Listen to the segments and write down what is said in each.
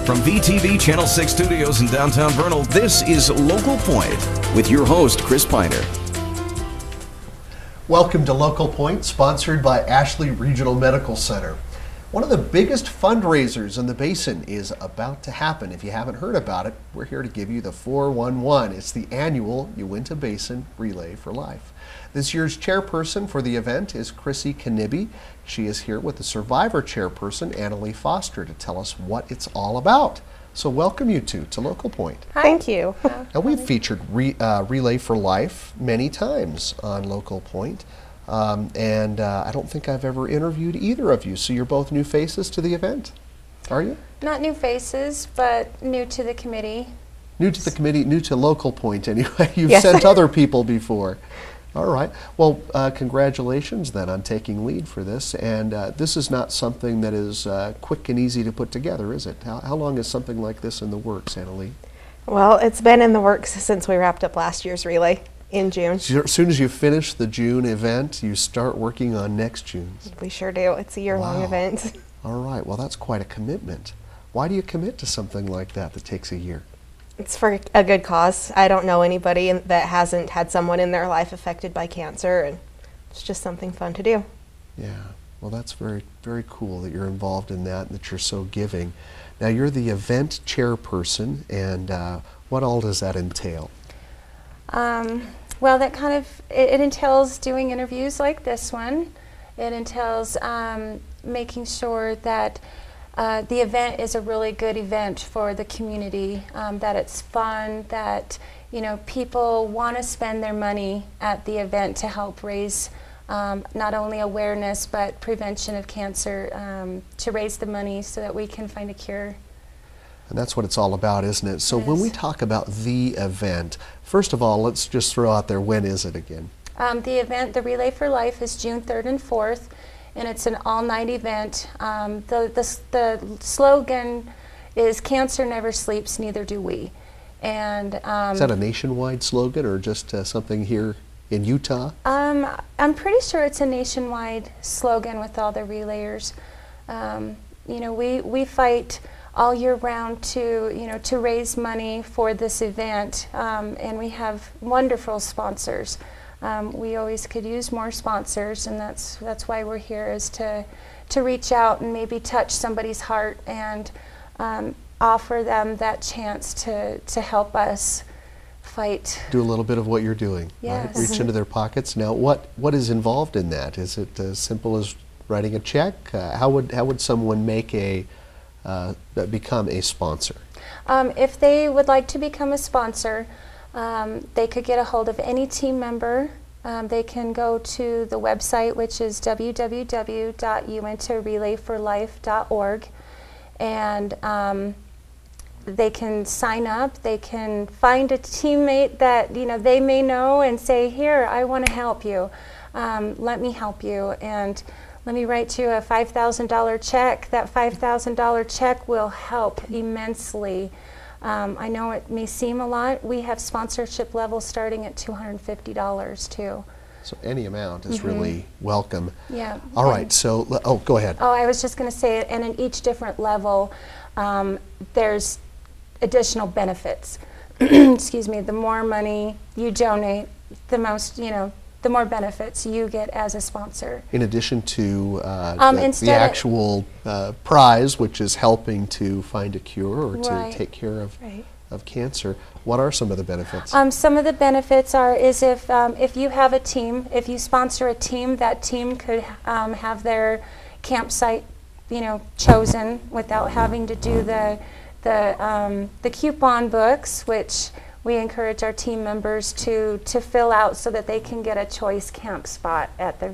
From VTV Channel 6 Studios in downtown Vernal, this is Local Point with your host, Chris Piner. Welcome to Local Point, sponsored by Ashley Regional Medical Center. One of the biggest fundraisers in the Basin is about to happen. If you haven't heard about it, we're here to give you the 411. It's the annual Uinta Basin Relay for Life. This year's chairperson for the event is Chrissy Knibbie. She is here with the survivor chairperson, Annalie Foster, to tell us what it's all about. So welcome you two to Local Point. Hi. Thank you. Now we've featured Relay for Life many times on Local Point. I don't think I've ever interviewed either of you, so you're both new faces to the event, are you? Not new faces, but new to the committee. New to the committee, new to Local Point anyway. You've Yes. sent other people before. All right. Well, congratulations then on taking lead for this. And this is not something that is quick and easy to put together, is it? How long is something like this in the works, Annalie? Well, it's been in the works since we wrapped up last year's relay in June. So as soon as you finish the June event, you start working on next June's. We sure do. It's a year-long event. All right. Well, that's quite a commitment. Why do you commit to something like that takes a year? It's for a good cause. I don't know anybody that hasn't had someone in their life affected by cancer, and it's just something fun to do. Yeah. Well, that's very, very cool that you're involved in that and that you're so giving. Now, you're the event chairperson, and what all does that entail? Well, that kind of, it entails doing interviews like this one. It entails making sure that the event is a really good event for the community, that it's fun, that people want to spend their money at the event to help raise not only awareness but prevention of cancer, to raise the money so that we can find a cure. And that's what it's all about, isn't it? So when we talk about the event, first of all, let's just throw out there, when is it again? The event, the Relay for Life, is June 3rd and 4th. And it's an all-night event. The slogan is "Cancer never sleeps, neither do we." And is that a nationwide slogan or just something here in Utah? I'm pretty sure it's a nationwide slogan with all the relayers. We fight all year round to raise money for this event, and we have wonderful sponsors. We always could use more sponsors, and that's why we're here, is to reach out and maybe touch somebody's heart and offer them that chance to help us fight. Do a little bit of what you're doing, yes. Right? Reach into their pockets. Now, what is involved in that? Is it as simple as writing a check? How would someone make become a sponsor? If they would like to become a sponsor, they could get a hold of any team member. They can go to the website, which is www.uintarelayforlife.org, and they can sign up. They can find a teammate that they may know and say, "Here, I want to help you. Let me help you, and let me write you a $5,000 check." That $5,000 check will help immensely. I know it may seem a lot. We have sponsorship levels starting at $250 too. So any amount is really welcome. Yeah. All right. So, go ahead. Oh, I was just going to say, and in each different level, there's additional benefits. Excuse me. The more money you donate, the most, the more benefits you get as a sponsor. In addition to the actual prize, which is helping to find a cure or to take care of cancer, what are some of the benefits? Some of the benefits is if you have a team, if you sponsor a team, that team could have their campsite, chosen without having to do the coupon books, which we encourage our team members to fill out so that they can get a choice camp spot at the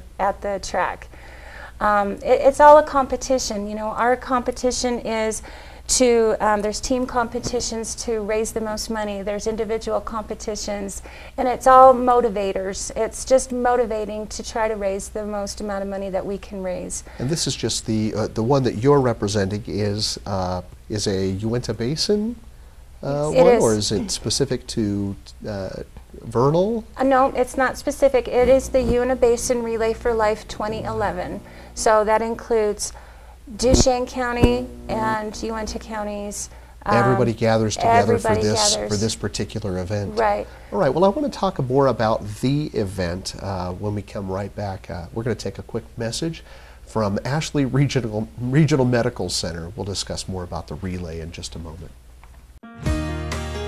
track. It's all a competition. Our competition is there's team competitions to raise the most money. There's individual competitions, and it's all motivators. It's just motivating to try to raise the most amount of money that we can raise. And this is just the one that you're representing is a Uinta Basin or is it specific to Vernal? No, it's not specific. It is the Uinta Basin Relay for Life 2011. So that includes Duchesne County and Uinta counties. Everybody gathers together for everybody this gathers. particular event. Right. All right. Well, I want to talk more about the event when we come right back. We're going to take a quick message from Ashley Regional Medical Center. We'll discuss more about the relay in just a moment.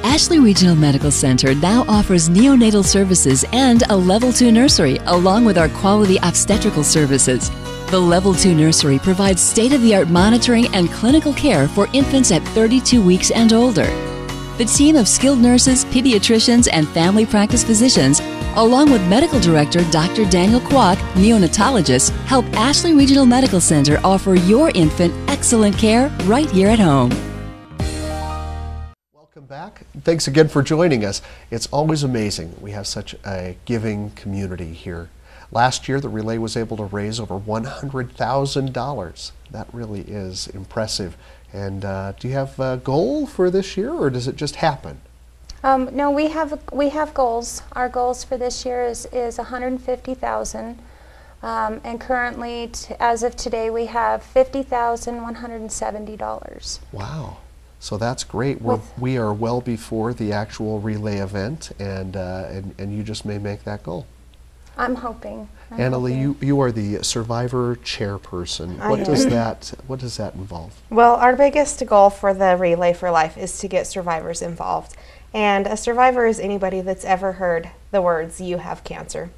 Ashley Regional Medical Center now offers neonatal services and a Level 2 nursery, along with our quality obstetrical services. The Level 2 nursery provides state-of-the-art monitoring and clinical care for infants at 32 weeks and older. The team of skilled nurses, pediatricians, and family practice physicians, along with Medical Director Dr. Daniel Kwok, neonatologist, help Ashley Regional Medical Center offer your infant excellent care right here at home. Welcome back. Thanks again for joining us. It's always amazing. We have such a giving community here. Last year, the relay was able to raise over $100,000. That really is impressive. And do you have a goal for this year, or does it just happen? No, we have goals. Our goals for this year is $150,000, and currently, as of today, we have $50,170. Wow. So that's great. We are well before the actual relay event, and you just may make that goal. I'm hoping. Annalie, you are the survivor chairperson. What does that involve? Well, our biggest goal for the Relay for Life is to get survivors involved. And a survivor is anybody that's ever heard the words, "You have cancer."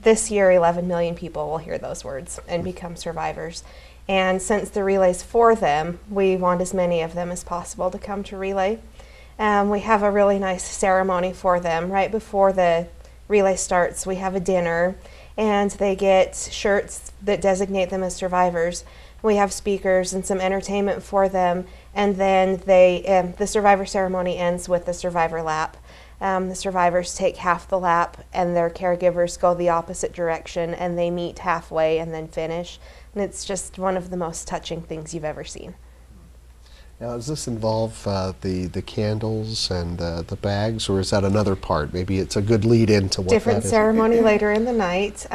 This year, 11 million people will hear those words and become survivors. And since the relay's for them, we want as many of them as possible to come to Relay. We have a really nice ceremony for them right before the relay starts. We have a dinner, and they get shirts that designate them as survivors. We have speakers and some entertainment for them, and then the survivor ceremony ends with the survivor lap. The survivors take half the lap, and their caregivers go the opposite direction, and they meet halfway and then finish. And it's just one of the most touching things you've ever seen. Now, does this involve the candles and the bags, or is that another part? Maybe it's a good lead into what Different that is. ceremony later in the night.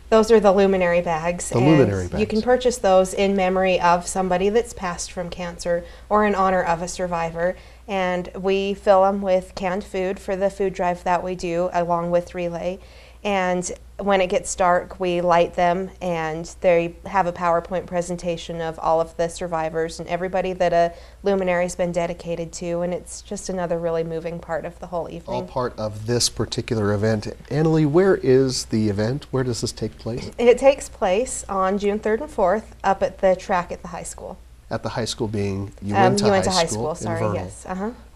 Those are the luminary bags. The luminary bags. You can purchase those in memory of somebody that's passed from cancer or in honor of a survivor. And we fill them with canned food for the food drive that we do along with Relay. And when it gets dark, we light them, and they have a PowerPoint presentation of all of the survivors and everybody that a luminary's been dedicated to, and it's just another really moving part of the whole evening. All part of this particular event. Annalie, where is the event? Where does this take place? It takes place on June 3rd and 4th up at the track at the high school. At the high school being Uinta High School, sorry, Vernal. yes.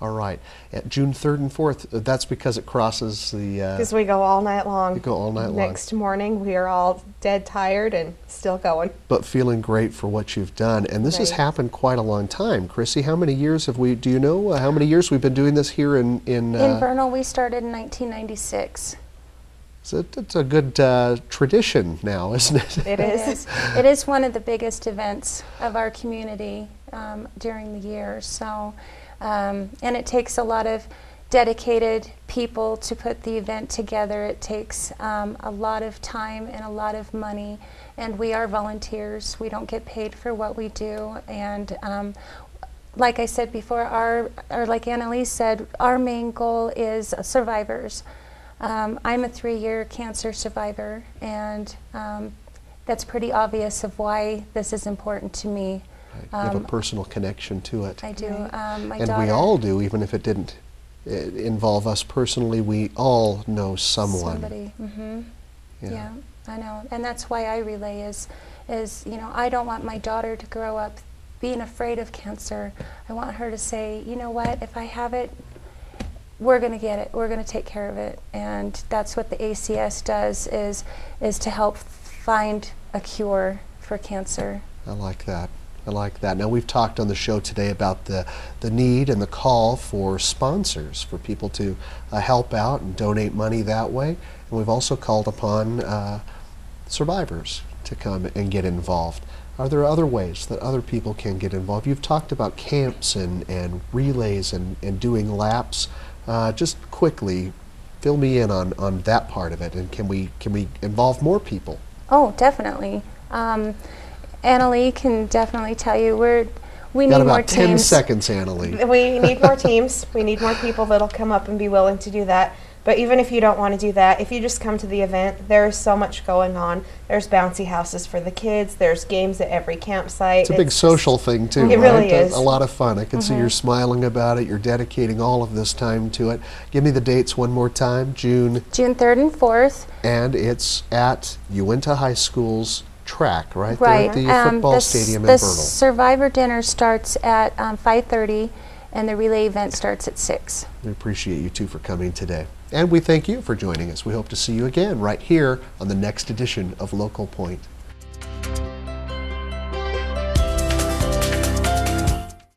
All right. At June 3rd and 4th, that's because it crosses the... Because we go all night long. We go all night long. Next morning, we are all dead tired and still going. But feeling great for what you've done. And this has Right. happened quite a long time. Chrissy, how many years have we, do you know how many years we've been doing this here in Vernal, we started in 1996. So it's a good tradition now, isn't it? It is. It is one of the biggest events of our community during the year. So, and it takes a lot of dedicated people to put the event together. It takes a lot of time and a lot of money. And we are volunteers. We don't get paid for what we do. And like I said before, or like Annalie said, our main goal is survivors. I'm a 3-year cancer survivor, and that's pretty obvious of why this is important to me. You have a personal connection to it. I do. My And daughter, we all do, even if it didn't involve us personally, we all know someone. Somebody. Yeah, I know. And that's why I relay is, you know, I don't want my daughter to grow up being afraid of cancer. I want her to say, you know what, if I have it, we're going to get it. We're going to take care of it. And that's what the ACS does, is to help find a cure for cancer. I like that. I like that. Now, we've talked on the show today about the need and the call for sponsors, for people to help out and donate money that way. And we've also called upon survivors to come and get involved. Are there other ways that other people can get involved? You've talked about camps and relays and doing laps. Just quickly, fill me in on that part of it, and can we involve more people? Oh, definitely. Annalee can definitely tell you we Got need more about 10 teams. seconds, Annalee. We need more teams. We need more people that'll come up and be willing to do that. But even if you don't want to do that, if you just come to the event, there's so much going on. There's bouncy houses for the kids. There's games at every campsite. It's a big social thing, too, It right? really is. A lot of fun. I can see you're smiling about it. You're dedicating all of this time to it. Give me the dates one more time. June 3rd and 4th. And it's at Uinta High School's track, right? Right. There at the football stadium in The Vernal. Survivor dinner starts at 5:30, and the relay event starts at 6. We appreciate you two for coming today. And we thank you for joining us. We hope to see you again right here on the next edition of Local Point.